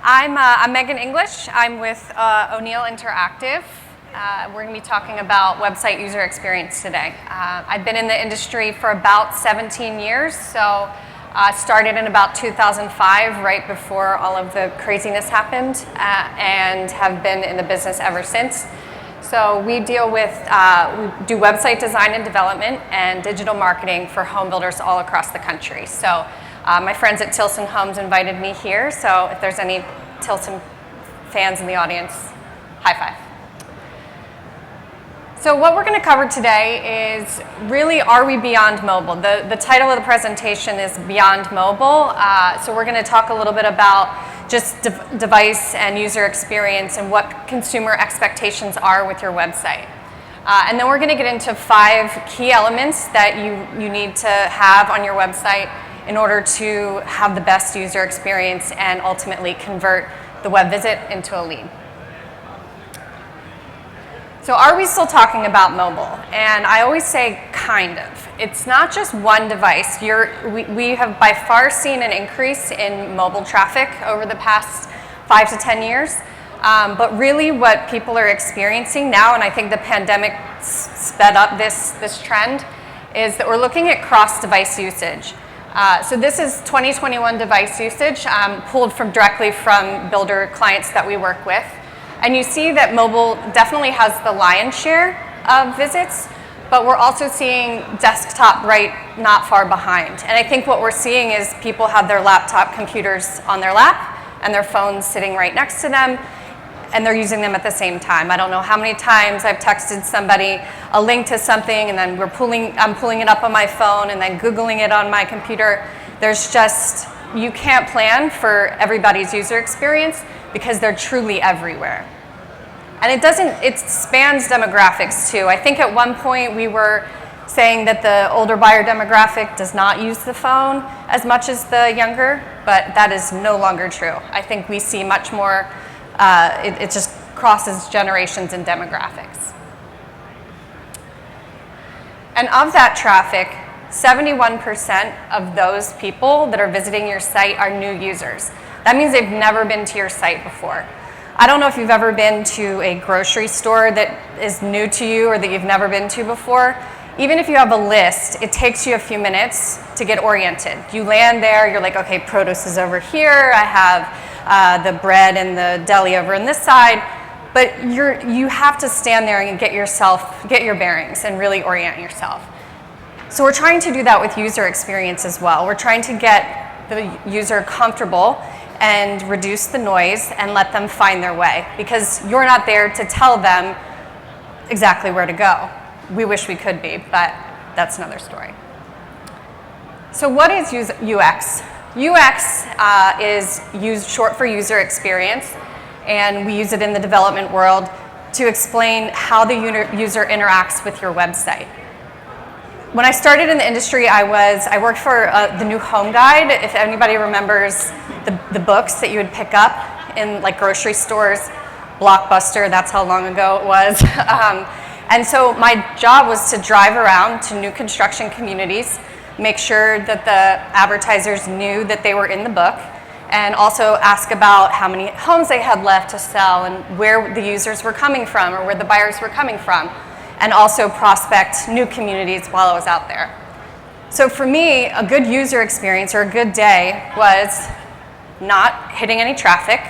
I'm Megan English. I'm with O'Neill Interactive. We're going to be talking about website user experience today. I've been in the industry for about 17 years, so started in about 2005, right before all of the craziness happened, and have been in the business ever since. So we deal with, we do website design and development and digital marketing for home builders all across the country. So my friends at Tilson Homes invited me here, so if there's any Tilson fans in the audience, high five. So what we're going to cover today is really, are we beyond mobile? The title of the presentation is Beyond Mobile. So we're going to talk a little bit about just device and user experience and what consumer expectations are with your website. And then we're going to get into 5 key elements that you need to have on your website in order to have the best user experience and ultimately convert the web visit into a lead. So are we still talking about mobile? And I always say kind of. It's not just one device. We have by far seen an increase in mobile traffic over the past 5 to 10 years. But really what people are experiencing now, and I think the pandemic sped up this trend, is that we're looking at cross-device usage. So this is 2021 device usage pulled directly from builder clients that we work with. And you see that mobile definitely has the lion's share of visits, but we're also seeing desktop right not far behind. And I think what we're seeing is people have their laptop computers on their lap and their phones sitting right next to them, and they're using them at the same time. I don't know how many times I've texted somebody a link to something, and then I'm pulling it up on my phone and then Googling it on my computer. There's just, you can't plan for everybody's user experience because they're truly everywhere. And it spans demographics too. I think at one point we were saying that the older buyer demographic does not use the phone as much as the younger, but that is no longer true. I think we see much more, it just crosses generations and demographics. And of that traffic, 71% of those people that are visiting your site are new users. That means they've never been to your site before. I don't know if you've ever been to a grocery store that is new to you or that you've never been to before. Even if you have a list, it takes you a few minutes to get oriented. You land there, you're like, okay, produce is over here, I have the bread and the deli over on this side, but you have to stand there and get your bearings and really orient yourself. So we're trying to do that with user experience as well. We're trying to get the user comfortable and reduce the noise and let them find their way, because you're not there to tell them exactly where to go. We wish we could be, but that's another story. So what is UX? UX is short for user experience, and we use it in the development world to explain how the user interacts with your website. When I started in the industry, I worked for the New Home Guide. If anybody remembers the books that you would pick up in like grocery stores, Blockbuster, that's how long ago it was. And so my job was to drive around to new construction communities, make sure that the advertisers knew that they were in the book, and also ask about how many homes they had left to sell and where the users were coming from or where the buyers were coming from, and also prospect new communities while I was out there. So for me, a good user experience or a good day was not hitting any traffic,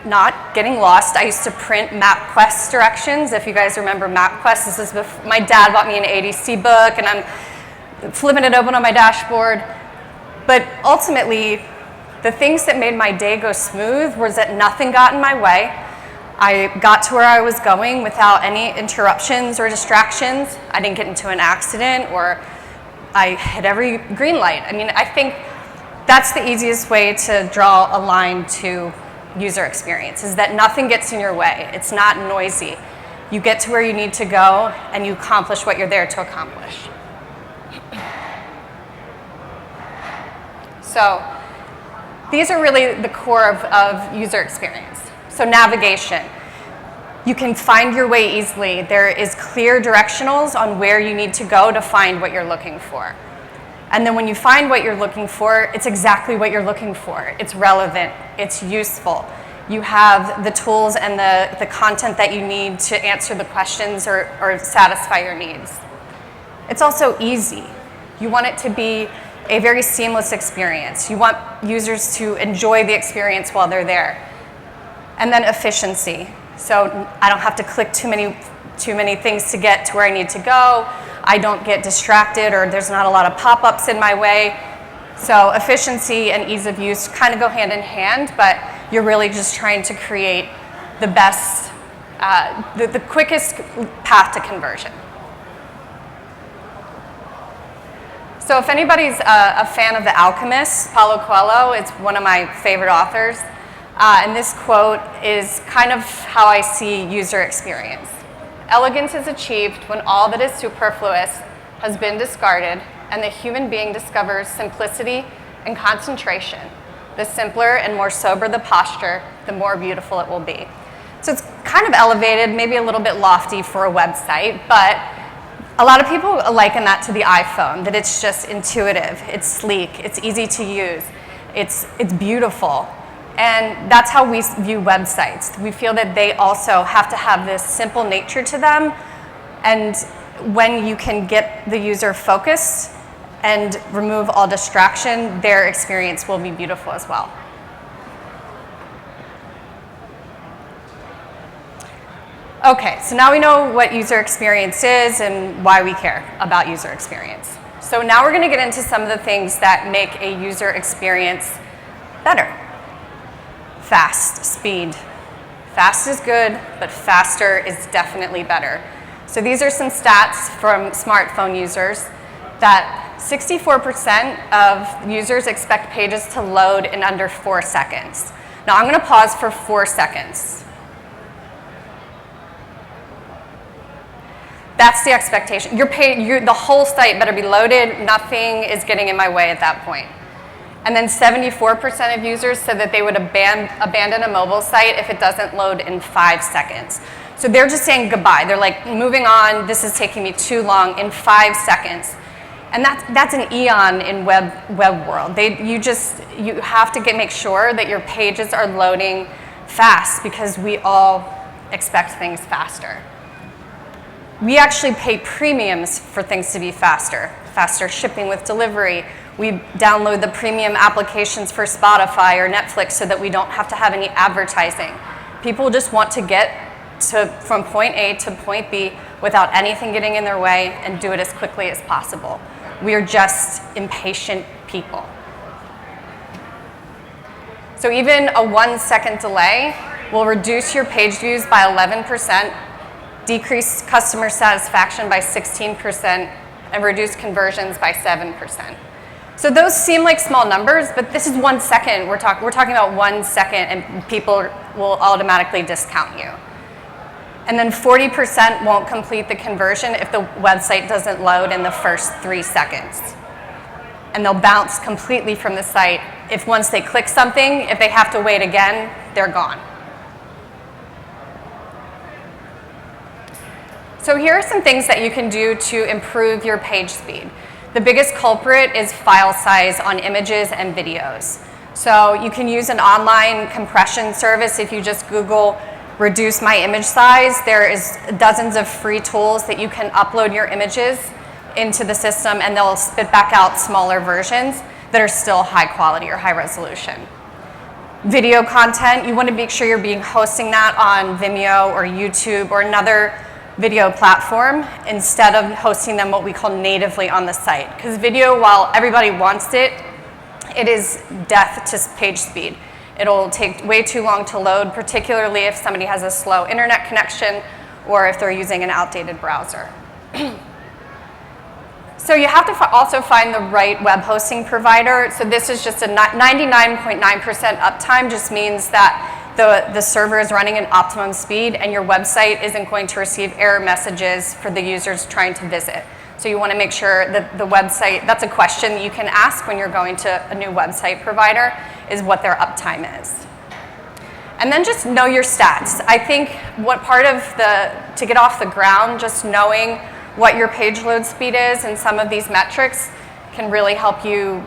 not getting lost. I used to print MapQuest directions. If you guys remember MapQuest, this is before, my dad bought me an ADC book and I'm flipping it open on my dashboard. But ultimately, the things that made my day go smooth was that nothing got in my way. I got to where I was going without any interruptions or distractions. I didn't get into an accident or I hit every green light. I mean, I think that's the easiest way to draw a line to user experience, is that nothing gets in your way. It's not noisy. You get to where you need to go and you accomplish what you're there to accomplish. So these are really the core of user experience. So navigation. You can find your way easily. There is clear directionals on where you need to go to find what you're looking for. And then when you find what you're looking for, it's exactly what you're looking for. It's relevant, it's useful. You have the tools and the content that you need to answer the questions or satisfy your needs. It's also easy. You want it to be a very seamless experience. You want users to enjoy the experience while they're there. And then efficiency. So I don't have to click too many things to get to where I need to go. I don't get distracted, or there's not a lot of pop-ups in my way. So efficiency and ease of use kind of go hand in hand, but you're really just trying to create the best, the quickest path to conversion. So if anybody's a fan of The Alchemist, Paulo Coelho is one of my favorite authors. And this quote is kind of how I see user experience. Elegance is achieved when all that is superfluous has been discarded and the human being discovers simplicity and concentration. The simpler and more sober the posture, the more beautiful it will be. So it's kind of elevated, maybe a little bit lofty for a website, but a lot of people liken that to the iPhone, that it's just intuitive, it's sleek, it's easy to use, it's beautiful. And that's how we view websites. We feel that they also have to have this simple nature to them, and when you can get the user focused and remove all distraction, their experience will be beautiful as well. Okay, so now we know what user experience is and why we care about user experience. So now we're going to get into some of the things that make a user experience better. Fast, speed. Fast is good, but faster is definitely better. So these are some stats from smartphone users that 64% of users expect pages to load in under 4 seconds. Now I'm going to pause for 4 seconds. That's the expectation. The whole site better be loaded. Nothing is getting in my way at that point. And then 74% of users said that they would abandon a mobile site if it doesn't load in 5 seconds. So they're just saying goodbye. They're like, moving on, this is taking me too long, in 5 seconds. And that's an eon in web world. You have to make sure that your pages are loading fast, because we all expect things faster. We actually pay premiums for things to be faster. Faster shipping with delivery. We download the premium applications for Spotify or Netflix so that we don't have to have any advertising. People just want to get from point A to point B without anything getting in their way and do it as quickly as possible. We are just impatient people. So even a 1 second delay will reduce your page views by 11%, decrease customer satisfaction by 16%, and reduce conversions by 7%. So those seem like small numbers, but this is 1 second. We're talking about 1 second, and people will automatically discount you. And then 40% won't complete the conversion if the website doesn't load in the first 3 seconds. And they'll bounce completely from the site. If once they click something, if they have to wait again, they're gone. So here are some things that you can do to improve your page speed. The biggest culprit is file size on images and videos. So you can use an online compression service. If you just Google reduce my image size, there is dozens of free tools that you can upload your images into the system, and they'll spit back out smaller versions that are still high quality or high resolution. Video content, you want to make sure you're hosting that on Vimeo or YouTube or another video platform instead of hosting them what we call natively on the site. Because video, while everybody wants it, it is death to page speed. It'll take way too long to load, particularly if somebody has a slow internet connection or if they're using an outdated browser. So you have to also find the right web hosting provider. So this is just a 99.9% uptime, just means that the server is running at optimum speed and your website isn't going to receive error messages for the users trying to visit. So you want to make sure that the website, that's a question that you can ask when you're going to a new website provider, is what their uptime is. And then just know your stats. I think to get off the ground, just knowing what your page load speed is and some of these metrics can really help you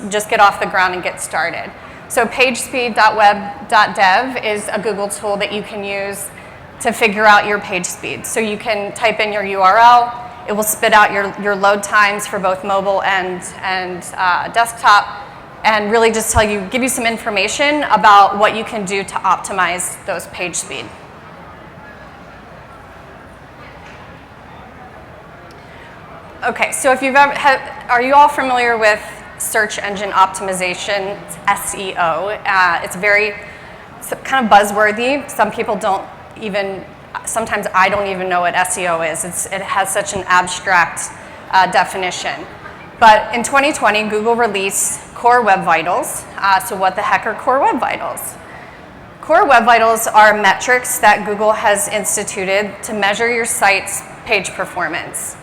just get off the ground and get started. So pagespeed.web.dev is a Google tool that you can use to figure out your page speed. So you can type in your URL, it will spit out your load times for both mobile and desktop, and really just give you some information about what you can do to optimize those page speed. Okay, so if are you all familiar with search engine optimization, SEO? It's kind of buzzworthy. Some people don't even, sometimes I don't even know what SEO is. It has such an abstract definition. But in 2020, Google released Core Web Vitals. So what the heck are Core Web Vitals? Core Web Vitals are metrics that Google has instituted to measure your site's page performance.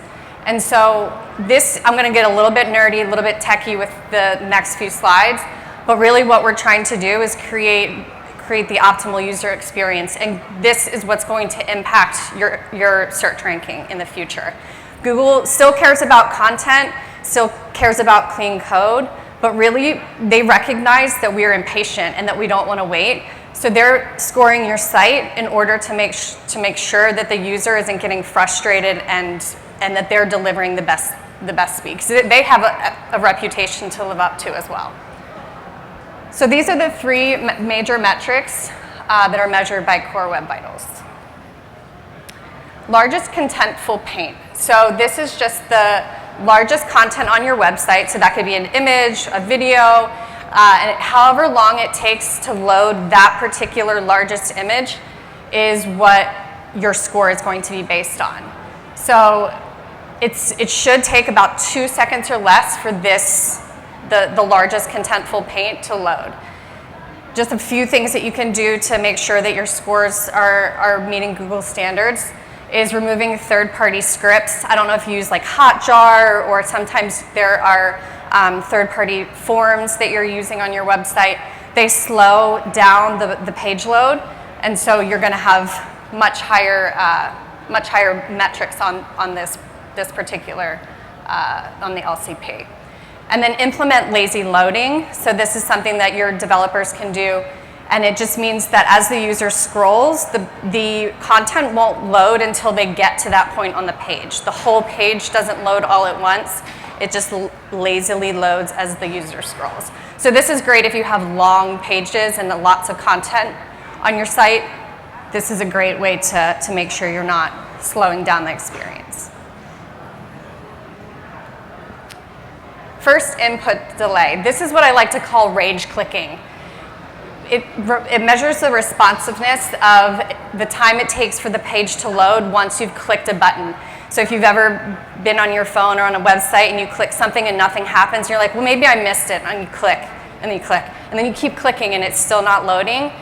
And so I'm going to get a little bit nerdy, a little bit techie with the next few slides, but really what we're trying to do is create the optimal user experience, and this is what's going to impact your search ranking in the future. Google still cares about content, still cares about clean code, but really they recognize that we are impatient and that we don't want to wait. So they're scoring your site in order to make sure that the user isn't getting frustrated and that they're delivering the best speed, because they have a reputation to live up to as well. So these are the three major metrics that are measured by Core Web Vitals. Largest contentful paint. So this is just the largest content on your website. So that could be an image, a video, and however long it takes to load that particular largest image is what your score is going to be based on. So it should take about 2 seconds or less for the largest contentful paint to load. Just a few things that you can do to make sure that your scores are meeting Google standards is removing third-party scripts. I don't know if you use like Hotjar, or sometimes there are third-party forms that you're using on your website. They slow down the page load, and so you're going to have much higher metrics on this particular on the LCP. And then implement lazy loading. So this is something that your developers can do, and it just means that as the user scrolls, the content won't load until they get to that point on the page. The whole page doesn't load all at once. It just lazily loads as the user scrolls. So this is great if you have long pages and lots of content on your site. This is a great way to make sure you're not slowing down the experience. First input delay. This is what I like to call rage clicking. It measures the responsiveness of the time it takes for the page to load once you've clicked a button. So if you've ever been on your phone or on a website and you click something and nothing happens, you're like, well, maybe I missed it, and you click, and then you click, and then you keep clicking and it's still not loading.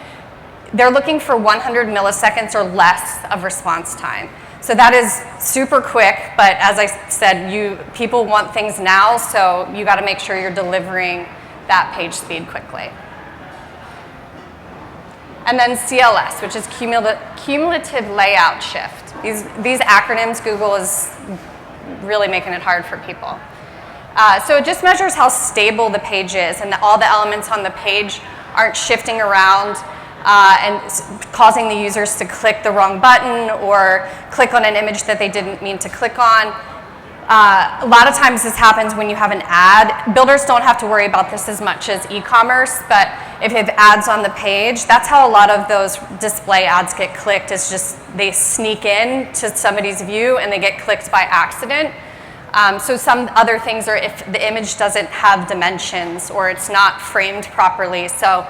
They're looking for 100 milliseconds or less of response time. So that is super quick, but as I said, people want things now, so you got to make sure you're delivering that page speed quickly. And then CLS, which is cumulative layout shift. These acronyms, Google is really making it hard for people. So it just measures how stable the page is, and that all the elements on the page aren't shifting around and causing the users to click the wrong button or click on an image that they didn't mean to click on. A lot of times this happens when you have an ad. Builders don't have to worry about this as much as e-commerce, but if you have ads on the page, that's how a lot of those display ads get clicked. It's just they sneak in to somebody's view and they get clicked by accident. So some other things are if the image doesn't have dimensions or it's not framed properly. So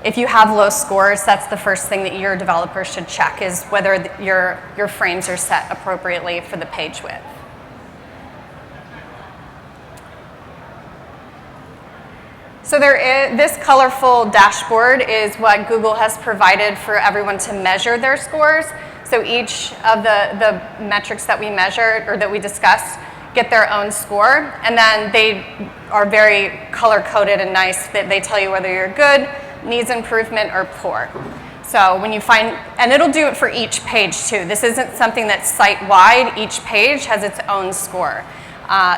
if you have low scores, that's the first thing that your developer should check, is whether your frames are set appropriately for the page width. So this colorful dashboard is what Google has provided for everyone to measure their scores. So each of the metrics that we measured or that we discussed get their own score, and then they are very color-coded and nice. That they tell you whether you're good, needs improvement, or poor. So when you find, and it'll do it for each page too. This isn't something that's site-wide. Each page has its own score.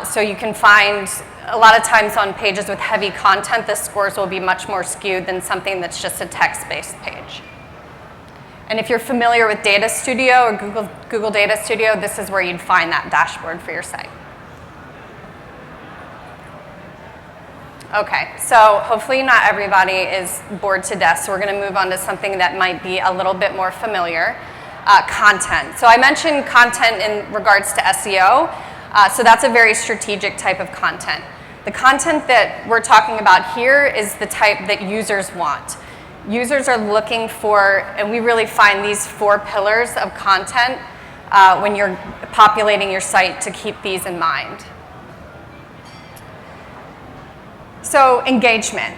So you can find a lot of times on pages with heavy content, the scores will be much more skewed than something that's just a text-based page. And if you're familiar with Data Studio or Google Data Studio, this is where you'd find that dashboard for your site. Okay, so hopefully not everybody is bored to death, so we're going to move on to something that might be a little bit more familiar, content. So I mentioned content in regards to SEO, so that's a very strategic type of content. The content that we're talking about here is the type that users want. Users are looking for, and we really find these 4 pillars of content when you're populating your site to keep these in mind. So engagement.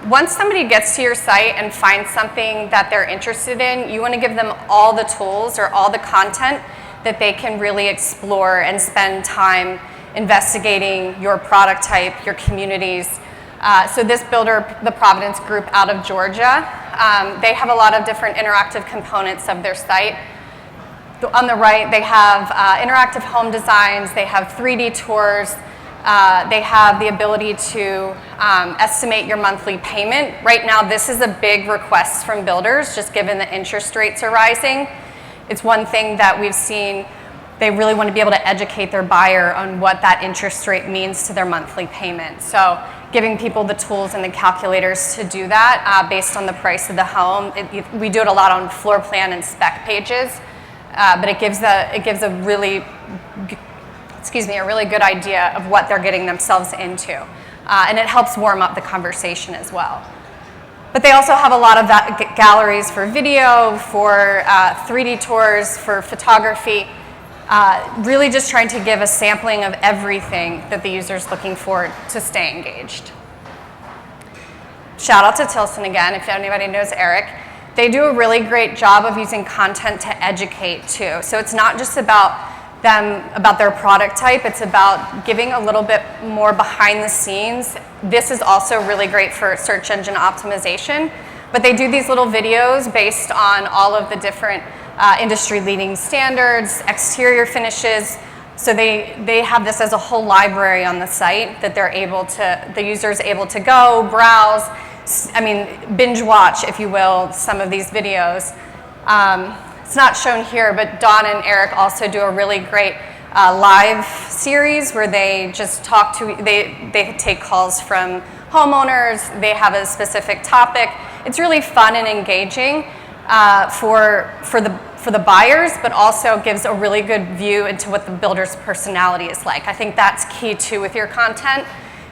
Once somebody gets to your site and finds something that they're interested in, you want to give them all the tools or all the content that they can really explore and spend time investigating your product type, your communities. So this builder, the Providence Group out of Georgia, they have a lot of different interactive components of their site. On the right, they have interactive home designs, they have 3D tours, they have the ability to estimate your monthly payment. Right now, this is a big request from builders, just given the interest rates are rising. It's one thing that we've seen. They really want to be able to educate their buyer on what that interest rate means to their monthly payment. So giving people the tools and the calculators to do that based on the price of the home. We do it a lot on floor plan and spec pages, but it gives a really good idea of what they're getting themselves into. And it helps warm up the conversation as well. But they also have a lot of galleries for video, for 3D tours, for photography, really just trying to give a sampling of everything that the user's looking for to stay engaged. Shout out to Tilson again, if anybody knows Eric. They do a really great job of using content to educate too. So it's not just about their product type, it's about giving a little bit more behind the scenes. This is also really great for search engine optimization, but they do these little videos based on all of the different industry leading standards, exterior finishes. So they have this as a whole library on the site that the user is able to go, browse, binge watch, if you will, some of these videos. It's not shown here, but Dawn and Eric also do a really great live series where they just they take calls from homeowners, they have a specific topic. It's really fun and engaging for the buyers, but also gives a really good view into what the builder's personality is like. I think that's key too with your content,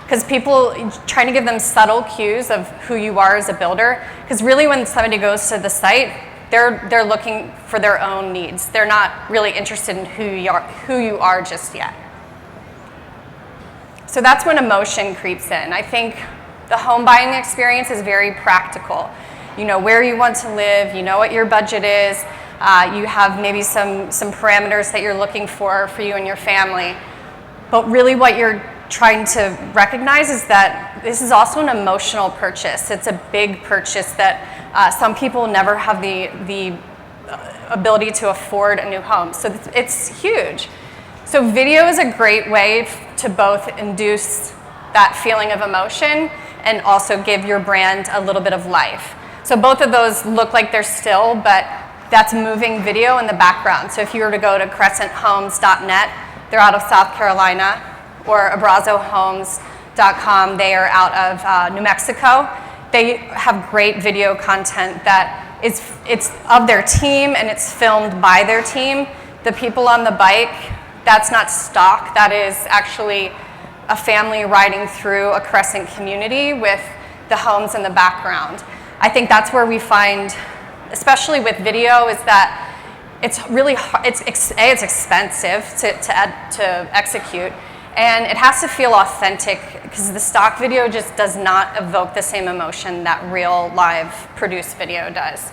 because people trying to give them subtle cues of who you are as a builder, because really when somebody goes to the site, they're looking for their own needs. They're not really interested in who you are just yet. So that's when emotion creeps in. I think the home buying experience is very practical. You know where you want to live, you know what your budget is, you have maybe some parameters that you're looking for you and your family. But really what you're trying to recognize is that this is also an emotional purchase. It's a big purchase that some people never have the ability to afford a new home. So it's huge. So video is a great way to both induce that feeling of emotion and also give your brand a little bit of life. So both of those look like they're still, but that's moving video in the background. So if you were to go to crescenthomes.net, they're out of South Carolina, or abrazohomes.com, they are out of New Mexico. They have great video content that it's of their team and it's filmed by their team. The people on the bike, that's not stock, that is actually a family riding through a Crescent community with the homes in the background. I think that's where we find, especially with video, is that it's really hard, it's expensive to execute, and it has to feel authentic because the stock video just does not evoke the same emotion that real live produced video does.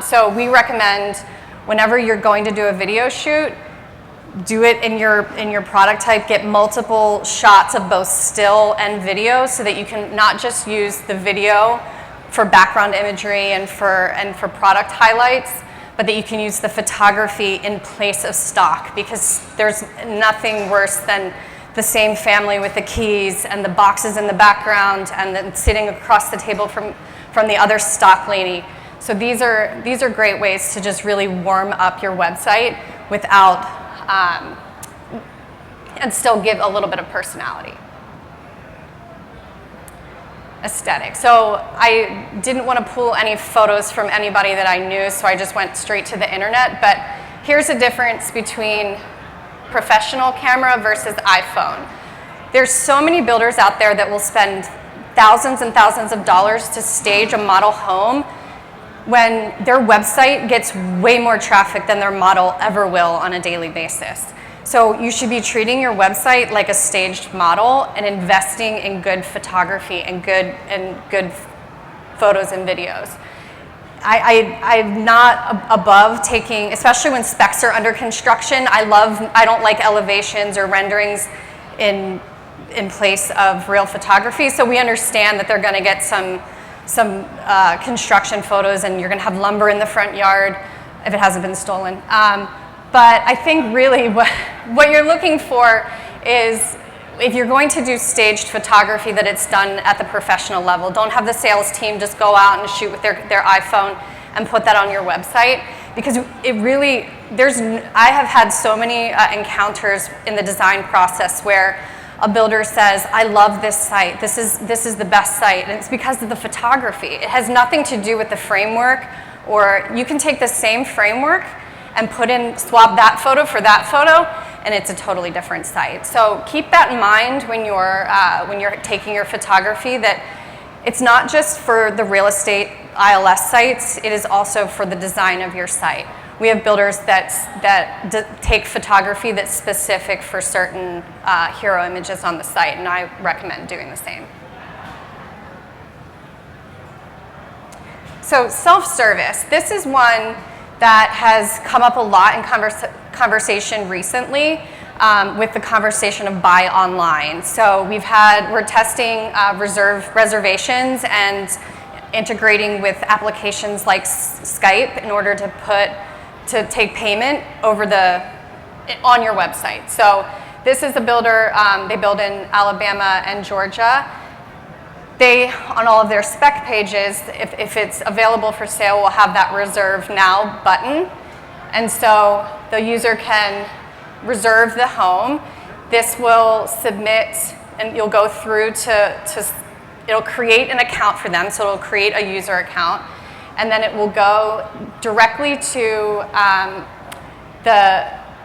So we recommend whenever you're going to do a video shoot, do it in your product type, get multiple shots of both still and video so that you can not just use the video for background imagery and for product highlights, but that you can use the photography in place of stock, because there's nothing worse than the same family with the keys and the boxes in the background and then sitting across the table from the other stock lady. So these are great ways to just really warm up your website without, and still give a little bit of personality. Aesthetic. So I didn't want to pull any photos from anybody that I knew, so I just went straight to the internet. But here's a difference between professional camera versus iPhone. There's so many builders out there that will spend thousands and thousands of dollars to stage a model home when their website gets way more traffic than their model ever will on a daily basis. So you should be treating your website like a staged model and investing in good photography and good photos and videos. I'm not above taking, especially when specs are under construction. I don't like elevations or renderings in place of real photography. So we understand that they're going to get some construction photos, and you're going to have lumber in the front yard if it hasn't been stolen. But I think really what you're looking for is, if you're going to do staged photography, that it's done at the professional level. Don't have the sales team just go out and shoot with their iPhone and put that on your website, because it really, I have had so many encounters in the design process where a builder says, I love this site, this is the best site, and it's because of the photography. It has nothing to do with the framework, or you can take the same framework and swap that photo for that photo, and it's a totally different site. So keep that in mind when you're taking your photography, that it's not just for the real estate ILS sites, it is also for the design of your site. We have builders that take photography that's specific for certain hero images on the site, and I recommend doing the same. So self-service, this is one that has come up a lot in conversation recently with the conversation of buy online. So we're testing reservations and integrating with applications like Skype in order to take payment on your website. So this is a builder, they build in Alabama and Georgia. They, on all of their spec pages, if it's available for sale, will have that reserve now button. And so the user can reserve the home. This will submit, and you'll go through it'll create an account for them, so it'll create a user account. And then it will go directly to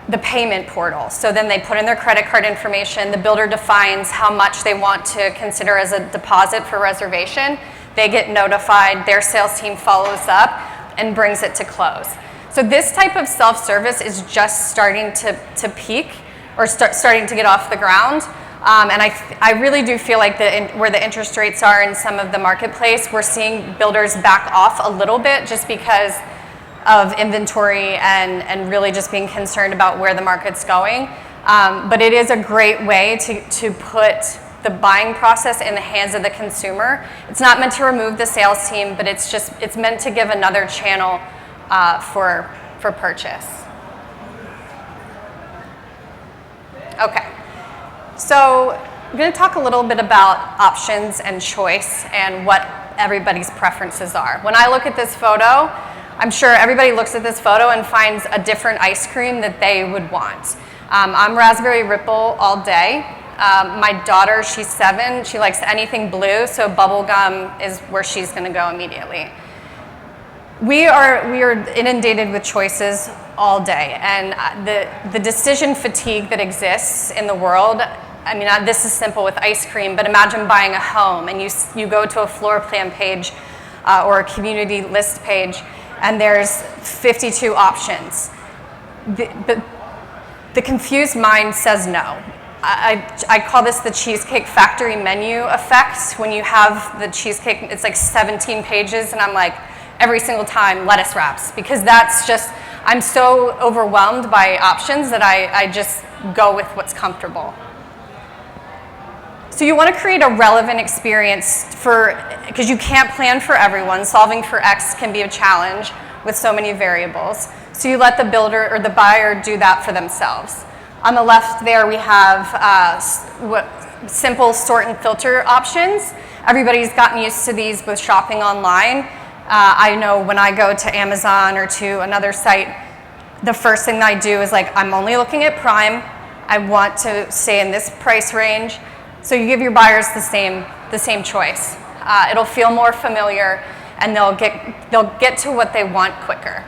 the payment portal. So then they put in their credit card information. The builder defines how much they want to consider as a deposit for reservation. They get notified. Their sales team follows up and brings it to close. So this type of self-service is just starting to peak, or starting to get off the ground. And I really do feel like where the interest rates are in some of the marketplace, we're seeing builders back off a little bit just because of inventory and really just being concerned about where the market's going. But it is a great way to put the buying process in the hands of the consumer. It's not meant to remove the sales team, but it's meant to give another channel for purchase. Okay, so I'm going to talk a little bit about options and choice and what everybody's preferences are. When I look at this photo, I'm sure everybody looks at this photo and finds a different ice cream that they would want. I'm Raspberry Ripple all day. My daughter, she's 7, she likes anything blue, so bubblegum is where she's going to go immediately. We are inundated with choices all day, and the decision fatigue that exists in the world. I mean, this is simple with ice cream, but imagine buying a home and you go to a floor plan page or a community list page, and there's 52 options. The confused mind says no. I call this the Cheesecake Factory menu effect. When you have the cheesecake, it's like 17 pages, and I'm like, every single time, lettuce wraps, because that's just, I'm so overwhelmed by options that I just go with what's comfortable. So you want to create a relevant experience because you can't plan for everyone. Solving for X can be a challenge with so many variables. So you let the builder or the buyer do that for themselves. On the left there, we have simple sort and filter options. Everybody's gotten used to these with shopping online. I know when I go to Amazon or to another site, the first thing that I do is like, I'm only looking at Prime. I want to stay in this price range. So you give your buyers the same choice. It'll feel more familiar, and they'll get to what they want quicker.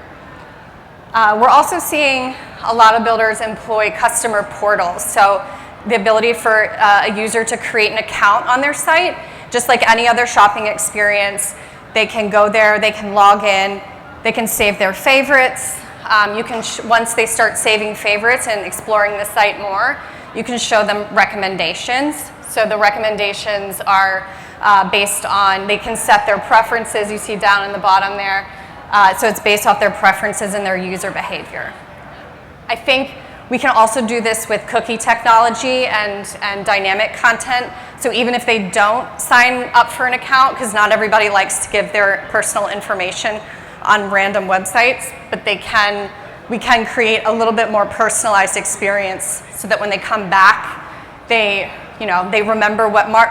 We're also seeing a lot of builders employ customer portals. So the ability for a user to create an account on their site, just like any other shopping experience. They can go there, they can log in, they can save their favorites. You can once they start saving favorites and exploring the site more, you can show them recommendations. So the recommendations are based on, they can set their preferences, you see down in the bottom there. So it's based off their preferences and their user behavior. I think we can also do this with cookie technology and dynamic content. So even if they don't sign up for an account, because not everybody likes to give their personal information on random websites, but we can create a little bit more personalized experience so that when they come back, they remember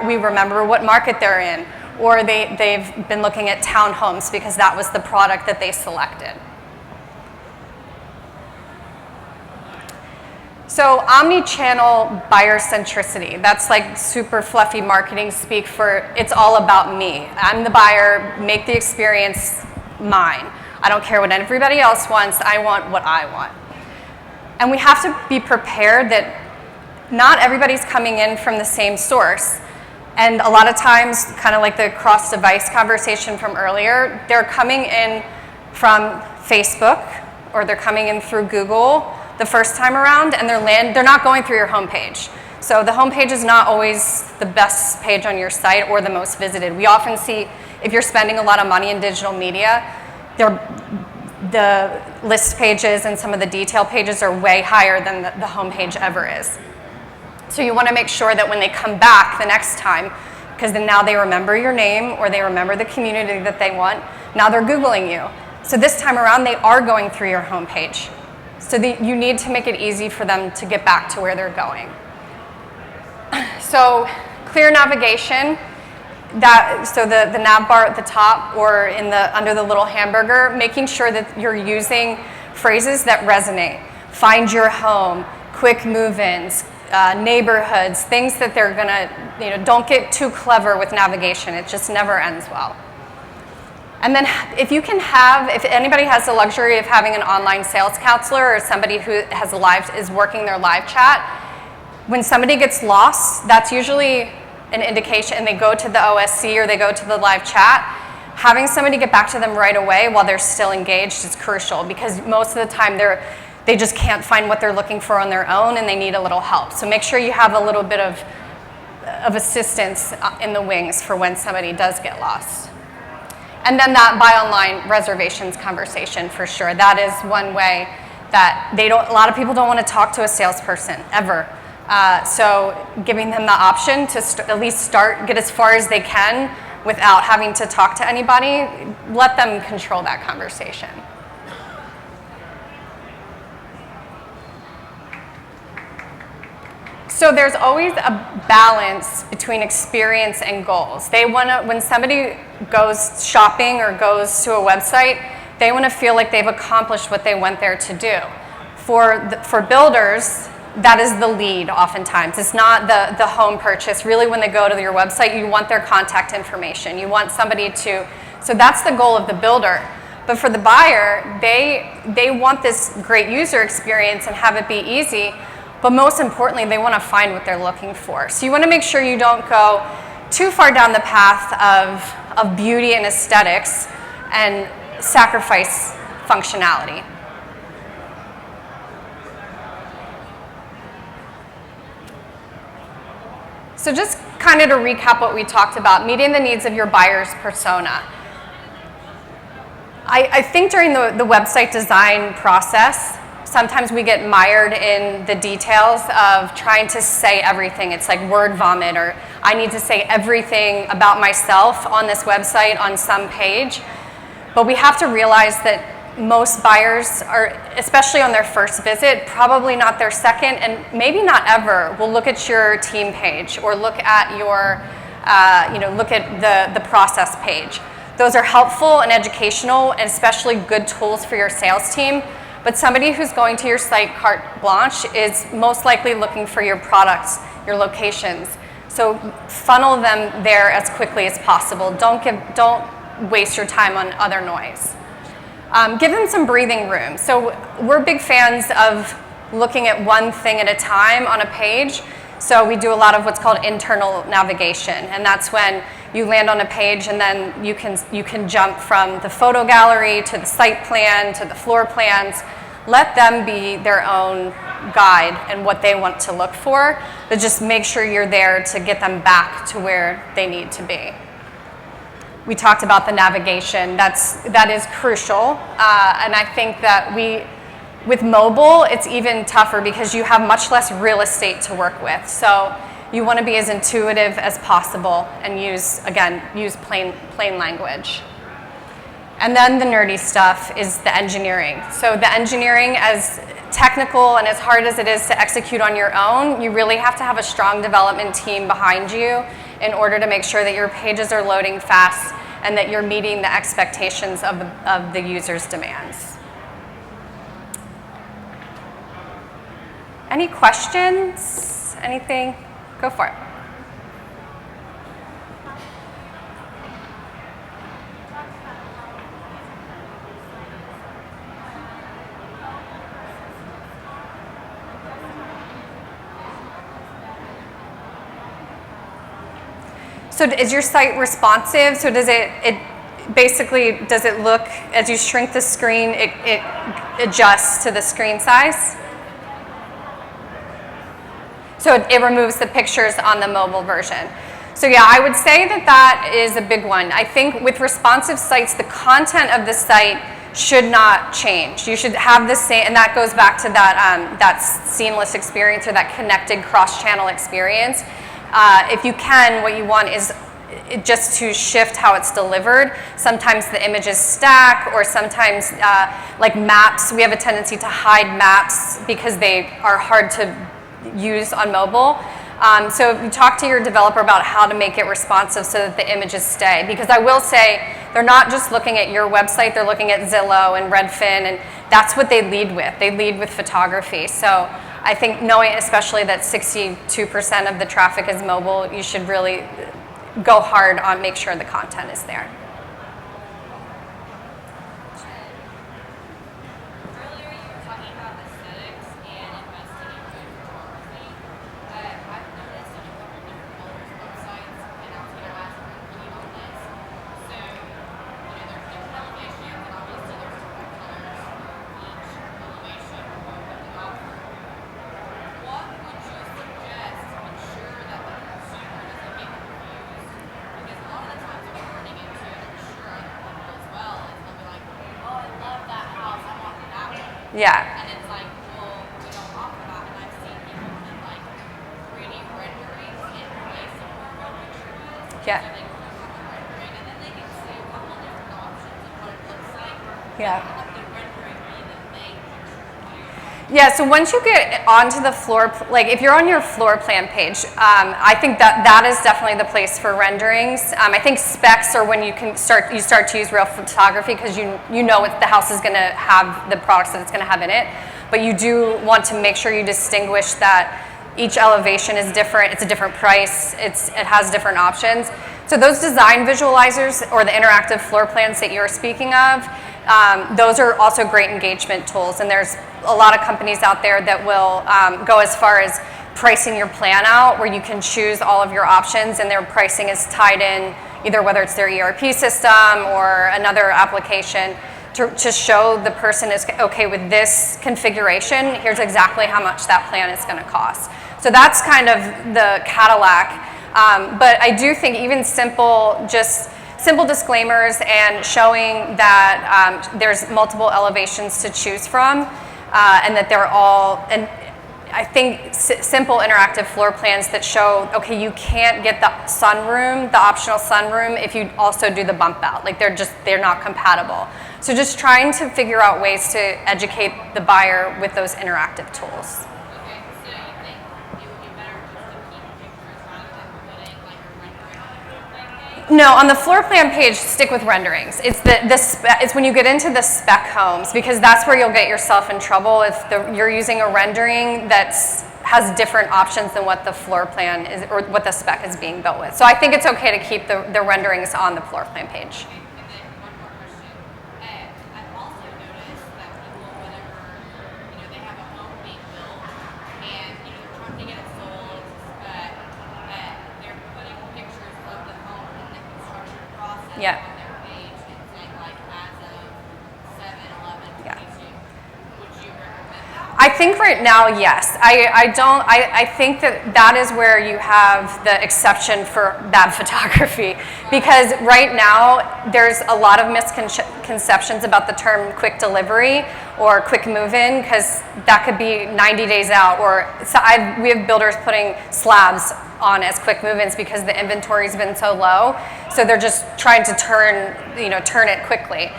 we remember what market they're in, or they've been looking at townhomes because that was the product that they selected. So omni-channel buyer centricity, that's like super fluffy marketing speak for it's all about me. I'm the buyer, make the experience mine. I don't care what everybody else wants, I want what I want. And we have to be prepared that not everybody's coming in from the same source. And a lot of times, kind of like the cross-device conversation from earlier, they're coming in from Facebook, or they're coming in through Google the first time around, and they're not going through your homepage. So the homepage is not always the best page on your site or the most visited. We often see, if you're spending a lot of money in digital media, the list pages and some of the detail pages are way higher than the homepage ever is. So you want to make sure that when they come back the next time, because then now they remember your name or they remember the community that they want, now they're Googling you. So this time around, they are going through your homepage. So you need to make it easy for them to get back to where they're going. So clear navigation, so the nav bar at the top or under the little hamburger, making sure that you're using phrases that resonate. Find your home, quick move-ins, neighborhoods, things that they're gonna, don't get too clever with navigation. It just never ends well. And then if anybody has the luxury of having an online sales counselor or somebody who is working their live chat, when somebody gets lost, that's usually an indication, and they go to the OSC or they go to the live chat, having somebody get back to them right away while they're still engaged is crucial, because most of the time they just can't find what they're looking for on their own and they need a little help. So make sure you have a little bit of assistance in the wings for when somebody does get lost. And then that buy online reservations conversation for sure. That is one way that a lot of people don't want to talk to a salesperson ever. So giving them the option to at least get as far as they can without having to talk to anybody, let them control that conversation. So there's always a balance between experience and goals. When somebody goes shopping or goes to a website, they want to feel like they've accomplished what they went there to do. For builders, that is the lead oftentimes. It's not the home purchase. Really, when they go to your website, you want their contact information. You want somebody so that's the goal of the builder. But for the buyer, they want this great user experience and have it be easy. But most importantly, they want to find what they're looking for. So you want to make sure you don't go too far down the path of beauty and aesthetics and sacrifice functionality. So just kind of to recap what we talked about, meeting the needs of your buyer's persona. I think during the website design process, sometimes we get mired in the details of trying to say everything. It's like word vomit, or I need to say everything about myself on this website on some page. But we have to realize that most buyers are, especially on their first visit, probably not their second, and maybe not ever, will look at your team page or look at your, look at the process page. Those are helpful and educational, and especially good tools for your sales team. But somebody who's going to your site carte blanche is most likely looking for your products, your locations. So funnel them there as quickly as possible. Don't waste your time on other noise. Give them some breathing room. So we're big fans of looking at one thing at a time on a page. So we do a lot of what's called internal navigation, and that's when you land on a page and then you can jump from the photo gallery to the site plan to the floor plans. Let them be their own guide and what they want to look for, but just make sure you're there to get them back to where they need to be. We talked about the navigation. That is crucial, and I think that with mobile, it's even tougher because you have much less real estate to work with. So you want to be as intuitive as possible and use plain language. And then the nerdy stuff is the engineering. So the engineering, as technical and as hard as it is to execute on your own, you really have to have a strong development team behind you in order to make sure that your pages are loading fast and that you're meeting the expectations of the user's demands. Any questions? Anything? Go for it. So is your site responsive? So does it look, as you shrink the screen, it adjusts to the screen size? So it removes the pictures on the mobile version. So yeah, I would say that is a big one. I think with responsive sites, the content of the site should not change. You should have the same, and that goes back to that seamless experience or that connected cross-channel experience. If you can, what you want is just to shift how it's delivered. Sometimes the images stack, or sometimes like maps, we have a tendency to hide maps because they are hard to use on mobile. So if you talk to your developer about how to make it responsive so that the images stay. Because I will say, they're not just looking at your website, they're looking at Zillow and Redfin, and that's what they lead with. They lead with photography. So I think knowing especially that 62% of the traffic is mobile, you should really go hard on make sure the content is there. Earlier you were talking about aesthetics and investing in good photography. I've noticed on a couple different builders' websites, and I was going to ask your opinion on this. So, there's different elevations, and obviously there's different colors for each elevation or what they offer. What would you suggest to ensure that the consumer doesn't get confused? Because a lot of the times what we're running into, and I'm sure other people as well, is they'll be like, oh, I love that house, I want that one. Yeah. And it's like, well, we don't offer that. And I've seen people put like 3D renderings in place of where our picture was. Yeah. So they can click on the rendering and then they can see a couple of different options of what it looks like. Yeah. But let the rendering be the main picture. Yeah, so once you get onto the floor, like if you're on your floor plan page, I think that is definitely the place for renderings. I think specs are when you start to use real photography because you know what the house is going to have, the products that it's going to have in it. But you do want to make sure you distinguish that each elevation is different. It's a different price. It has different options. So those design visualizers or the interactive floor plans that you're speaking of, those are also great engagement tools, and there's a lot of companies out there that will go as far as pricing your plan out where you can choose all of your options and their pricing is tied in either whether it's their ERP system or another application to show the person is okay with this configuration, here's exactly how much that plan is going to cost. So that's kind of the Cadillac, but I do think even simple disclaimers and showing that there's multiple elevations to choose from and that they're all, and I think simple interactive floor plans that show, okay, you can't get the sunroom, the optional sunroom, if you also do the bump out. Like they're not compatible. So just trying to figure out ways to educate the buyer with those interactive tools. Okay, so you think it would be better just to keep pictures rather than putting like a rendering on the floor plan page? No, on the floor plan page, stick with renderings. It's when you get into the spec homes, because that's where you'll get yourself in trouble if you're using a rendering that has different options than what the floor plan is or what the spec is being built with. So I think it's okay to keep the renderings on the floor plan page. Okay, and then one more question. I've also noticed that people, whenever they have a home being built and they're trying to get it sold, but they're putting pictures of the home in the construction process Yeah. on their page and saying like as of 7/11/22. Would you recommend that? I think right now, yes. I think that is where you have the exception for bad photography, because right now there's a lot of misconceptions about the term quick delivery or quick move-in, because that could be 90 days out, or we have builders putting slabs on as quick move-ins because the inventory's been so low, so they're just trying to turn it quickly.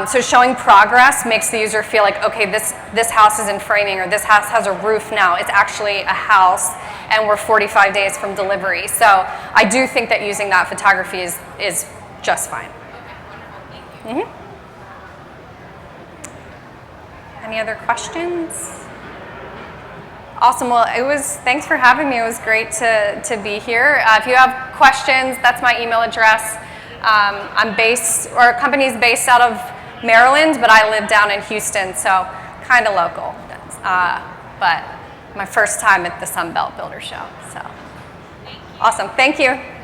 So showing progress makes the user feel like, okay, this house is in framing, or this house has a roof now. It's actually a house, and we're 45 days from delivery. So I do think that using that photography is just fine. Okay, wonderful. Thank you. Any other questions? Awesome. Well, thanks for having me. It was great to be here. If you have questions, that's my email address. Our company's based out of Maryland, but I live down in Houston, so kind of local. But my first time at the Sun Belt Builder Show. So awesome. Thank you.